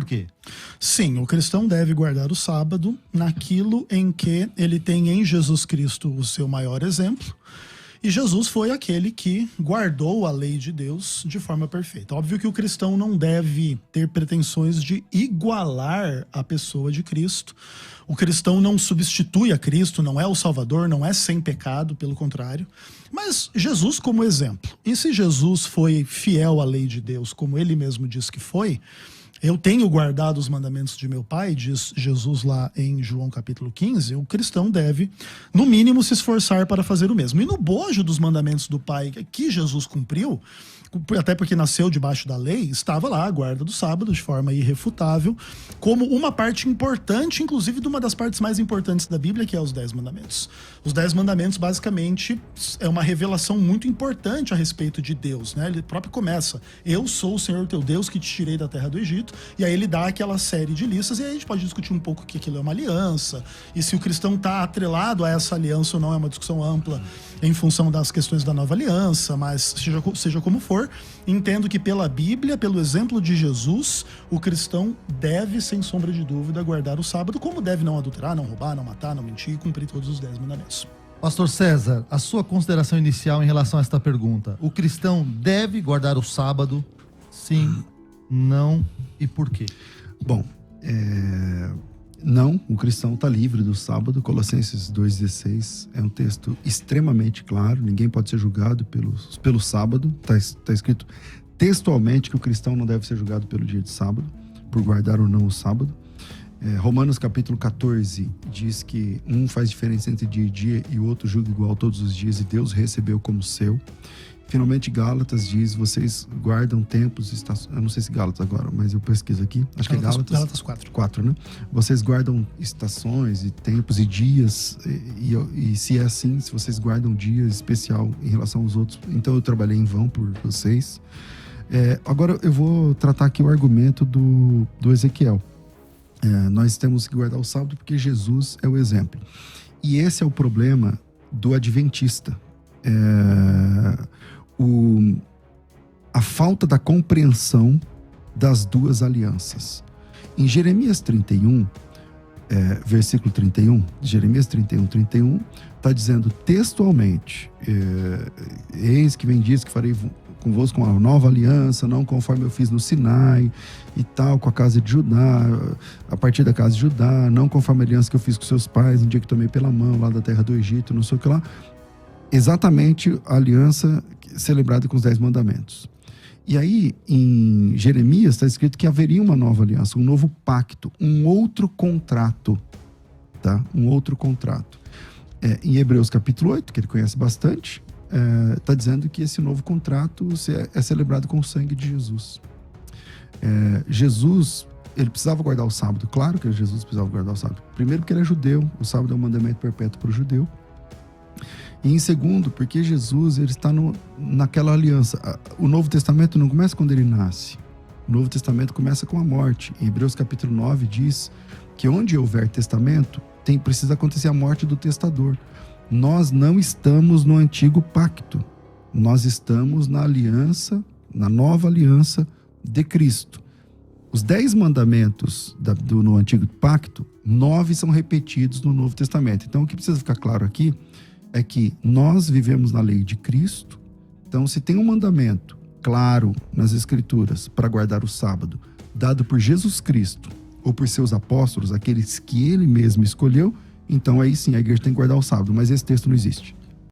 Por quê? Sim, o cristão deve guardar o sábado naquilo em que ele tem em Jesus Cristo o seu maior exemplo. E Jesus foi aquele que guardou a lei de Deus de forma perfeita. Óbvio que o cristão não deve ter pretensões de igualar a pessoa de Cristo. O cristão não substitui a Cristo, não é o Salvador, não é sem pecado, pelo contrário. Mas Jesus como exemplo. E se Jesus foi fiel à lei de Deus, como ele mesmo diz que foi, eu tenho guardado os mandamentos de meu Pai, diz Jesus lá em João capítulo 15, o cristão deve, no mínimo, se esforçar para fazer o mesmo. E no bojo dos mandamentos do Pai que Jesus cumpriu, até porque nasceu debaixo da lei, estava lá a guarda do sábado de forma irrefutável, como uma parte importante, inclusive de uma das partes mais importantes da Bíblia, que é os 10 mandamentos. Os 10 mandamentos, basicamente, é uma revelação muito importante a respeito de Deus, né? Ele próprio começa, eu sou o Senhor teu Deus que te tirei da terra do Egito, e aí ele dá aquela série de listas, e aí a gente pode discutir um pouco que aquilo é uma aliança, e se o cristão está atrelado a essa aliança ou não, é uma discussão ampla em função das questões da nova aliança, mas seja como for, entendo que pela Bíblia, pelo exemplo de Jesus, o cristão deve, sem sombra de dúvida, guardar o sábado, como deve não adulterar, não roubar, não matar, não mentir e cumprir todos os 10 mandamentos. Pastor César, a sua consideração inicial em relação a esta pergunta. O cristão deve guardar o sábado? Sim, não e por quê? Bom, não, o cristão está livre do sábado. Colossenses 2,16 é um texto extremamente claro. Ninguém pode ser julgado pelo sábado. Está escrito textualmente que o cristão não deve ser julgado pelo dia de sábado, por guardar ou não o sábado. Romanos capítulo 14 diz que um faz diferença entre dia e dia e o outro julga igual todos os dias, e Deus recebeu como seu. Finalmente, Gálatas diz, vocês guardam tempos, estações. Eu não sei se Gálatas agora, mas eu pesquiso aqui. Acho que é Gálatas. Gálatas 4. 4, né? Vocês guardam estações e tempos e dias. E se é assim, se vocês guardam dias especial em relação aos outros, então eu trabalhei em vão por vocês. Agora eu vou tratar aqui o argumento do Ezequiel. Nós temos que guardar o sábado porque Jesus é o exemplo. E esse é o problema do adventista. A falta da compreensão das duas alianças. Em Jeremias 31, versículo 31, Jeremias 31, está dizendo textualmente, eis que vem dias que farei convosco uma nova aliança, não conforme eu fiz no Sinai e tal, com a casa de Judá, a partir da casa de Judá, não conforme a aliança que eu fiz com seus pais, no dia que tomei pela mão, lá da terra do Egito, não sei o que lá. Exatamente a aliança celebrada com os 10 mandamentos. E aí, em Jeremias, está escrito que haveria uma nova aliança, um novo pacto, um outro contrato, tá? Um outro contrato. Em Hebreus capítulo 8, que ele conhece bastante, está dizendo que esse novo contrato é celebrado com o sangue de Jesus. Jesus, ele precisava guardar o sábado. Claro que Jesus precisava guardar o sábado. Primeiro porque ele é judeu, o sábado é um mandamento perpétuo para o judeu. E em segundo, porque Jesus ele está naquela aliança. O Novo Testamento não começa quando ele nasce. O Novo Testamento começa com a morte. Em Hebreus capítulo 9 diz que onde houver testamento, precisa acontecer a morte do testador. Nós não estamos no antigo pacto. Nós estamos na aliança, na nova aliança de Cristo. Os 10 mandamentos no antigo pacto, 9 são repetidos no Novo Testamento. Então o que precisa ficar claro aqui é que nós vivemos na lei de Cristo. Então, se tem um mandamento claro nas Escrituras para guardar o sábado, dado por Jesus Cristo ou por seus apóstolos, aqueles que ele mesmo escolheu, então aí sim a igreja tem que guardar o sábado, mas esse texto não existe.